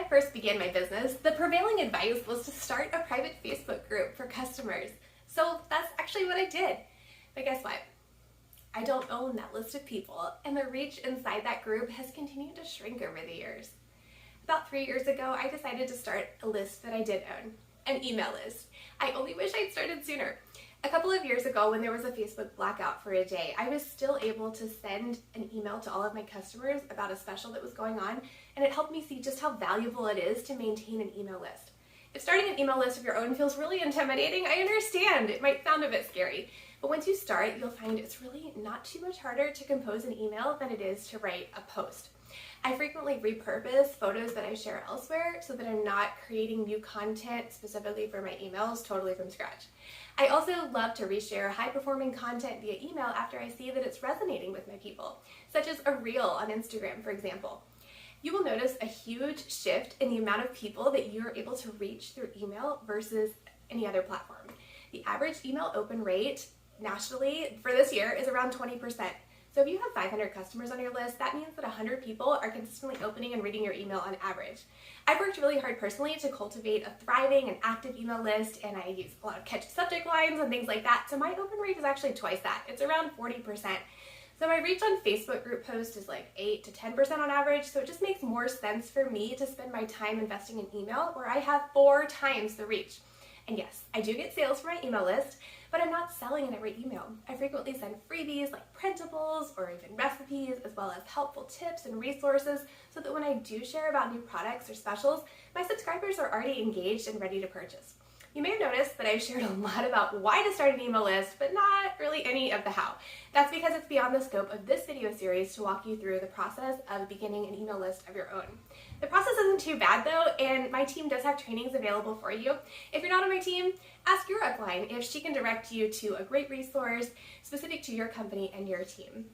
I first began my business, the prevailing advice was to start a private Facebook group for customers. So that's actually what I did. But guess what? I don't own that list of people, and the reach inside that group has continued to shrink over the years. About 3 years ago, I decided to start a list that I did own, an email list. I only wish I'd started sooner. A couple of years ago, when there was a Facebook blackout for a day, I was still able to send an email to all of my customers about a special that was going on, and it helped me see just how valuable it is to maintain an email list. If starting an email list of your own feels really intimidating, I understand. It might sound a bit scary, but once you start, you'll find it's really not too much harder to compose an email than it is to write a post. I frequently repurpose photos that I share elsewhere so that I'm not creating new content specifically for my emails totally from scratch. I also love to reshare high-performing content via email after I see that it's resonating with my people, such as a reel on Instagram, for example. You will notice a huge shift in the amount of people that you're able to reach through email versus any other platform. The average email open rate nationally for this year is around 20%. So if you have 500 customers on your list, that means that 100 people are consistently opening and reading your email on average. I've worked really hard personally to cultivate a thriving and active email list, and I use a lot of catchy subject lines and things like that, so my open rate is actually twice that. It's around 40%. So my reach on Facebook group posts is like 8 to 10% on average, so it just makes more sense for me to spend my time investing in email where I have 4 times the reach. And yes, I do get sales from my email list, but I'm not selling in every email. I frequently send freebies like printables or even recipes, as well as helpful tips and resources, so that when I do share about new products or specials, my subscribers are already engaged and ready to purchase. You may have noticed that I've shared a lot about why to start an email list, but not really any of the how. That's because it's beyond the scope of this video series to walk you through the process of beginning an email list of your own. The process isn't too bad though, and my team does have trainings available for you. If you're not on my team, ask your upline if she can direct you to a great resource specific to your company and your team.